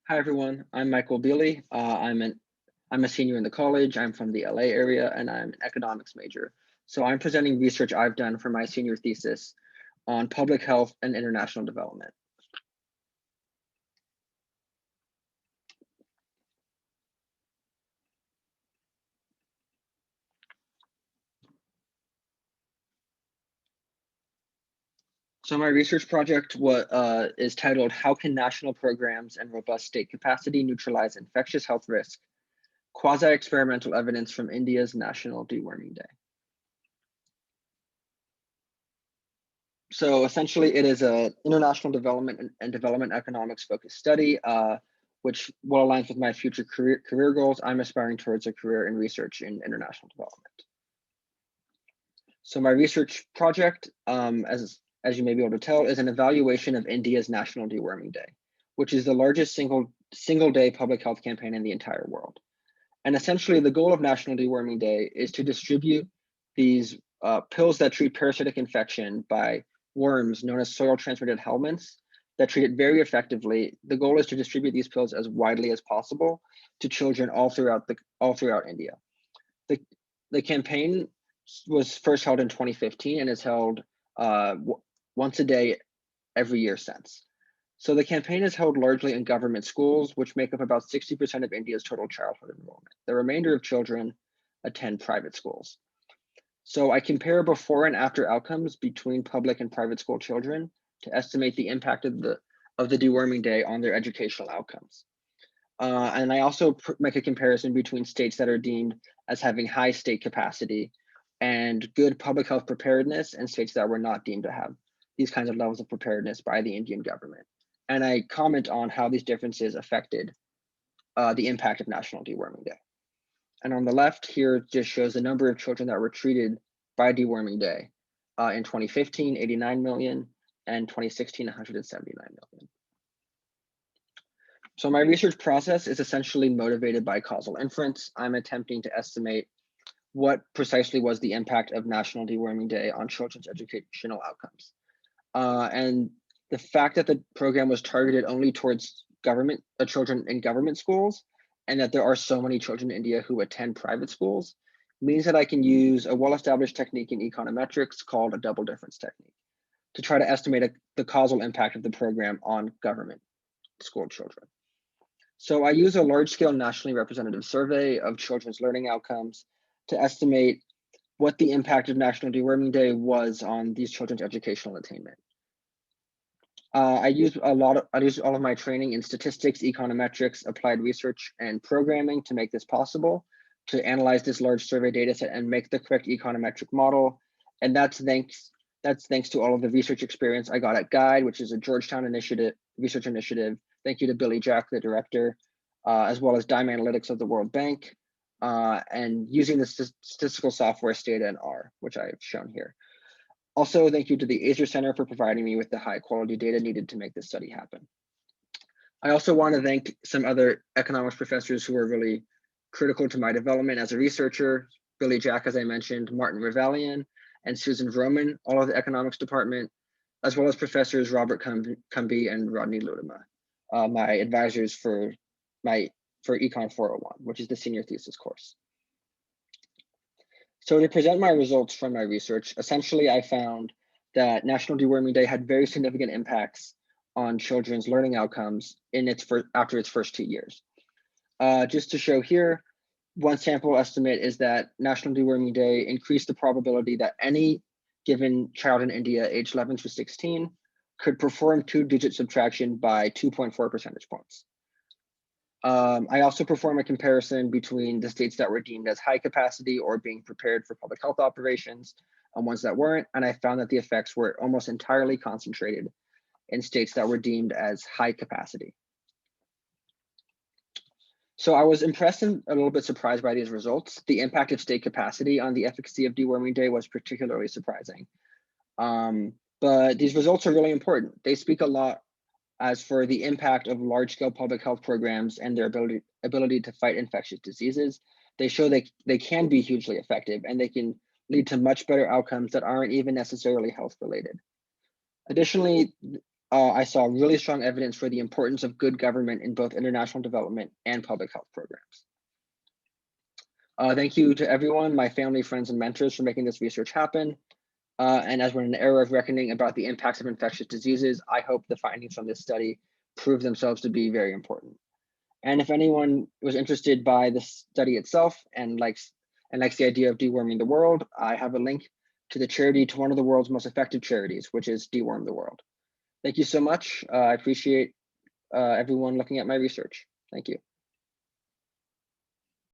Hi everyone, I'm Michael Beeli. I'm a senior in the college. I'm from the LA area and I'm an economics major. So I'm presenting research I've done for my senior thesis on public health and international development. So my research project is titled "How Can National Programs and Robust State Capacity Neutralize Infectious Health Risk? Quasi-experimental evidence from India's National Deworming Day." So essentially, it is a international development and development economics focused study, which well aligns with my future career goals. I'm aspiring towards a career in research in international development. So my research project, as you may be able to tell, is an evaluation of India's National Deworming Day, which is the largest single day public health campaign in the entire world. And essentially, the goal of National Deworming Day is to distribute these pills that treat parasitic infection by worms known as soil-transmitted helminths that treat it very effectively. The goal is to distribute these pills as widely as possible to children all throughout India. The campaign was first held in 2015 and is held once a day every year since. So the campaign is held largely in government schools, which make up about 60% of India's total childhood enrollment. The remainder of children attend private schools. So I compare before and after outcomes between public and private school children to estimate the impact of the deworming day on their educational outcomes. And I also make a comparison between states that are deemed as having high state capacity and good public health preparedness and states that were not deemed to have these kinds of levels of preparedness by the Indian government. And I comment on how these differences affected the impact of National Deworming Day. And on the left here just shows the number of children that were treated by Deworming Day. In 2015, 89 million, and 2016, 179 million. So my research process is essentially motivated by causal inference. I'm attempting to estimate what precisely was the impact of National Deworming Day on children's educational outcomes. And the fact that the program was targeted only towards children in government schools, and that there are so many children in India who attend private schools, means that I can use a well-established technique in econometrics called a double difference technique to try to estimate the causal impact of the program on government school children. So I use a large-scale nationally representative survey of children's learning outcomes to estimate what the impact of National Deworming Day was on these children's educational attainment. I use all of my training in statistics, econometrics, applied research, and programming to make this possible, to analyze this large survey data set and make the correct econometric model. And that's thanks to all of the research experience I got at GUIDE, which is a Georgetown research initiative. Thank you to Billy Jack, the director, as well as Dime Analytics of the World Bank, and using the statistical software Stata and R, which I have shown here. Also, thank you to the Azer Center for providing me with the high quality data needed to make this study happen. I also want to thank some other economics professors who were really critical to my development as a researcher: Billy Jack, as I mentioned, Martin Revalian, and Susan Vroman, all of the economics department, as well as professors Robert Cumby and Rodney Ludema, my advisors for Econ 401, which is the senior thesis course. So to present my results from my research, essentially I found that National Deworming Day had very significant impacts on children's learning outcomes after its first 2 years. Just to show here, one sample estimate is that National Deworming Day increased the probability that any given child in India aged 11 to 16 could perform 2-digit subtraction by 2.4 percentage points. I also perform a comparison between the states that were deemed as high capacity or being prepared for public health operations and ones that weren't, and I found that the effects were almost entirely concentrated in states that were deemed as high capacity. So I was impressed and a little bit surprised by these results. The impact of state capacity on the efficacy of Deworming Day was particularly surprising. But these results are really important. They speak a lot as for the impact of large-scale public health programs and their ability to fight infectious diseases. They show they can be hugely effective and they can lead to much better outcomes that aren't even necessarily health-related. Additionally, I saw really strong evidence for the importance of good government in both international development and public health programs. Thank you to everyone, my family, friends, and mentors for making this research happen. And as we're in an era of reckoning about the impacts of infectious diseases, I hope the findings from this study prove themselves to be very important. And if anyone was interested by the study itself and likes the idea of deworming the world, I have a link to the charity, to one of the world's most effective charities, which is Deworm the World. Thank you so much. I appreciate everyone looking at my research. Thank you.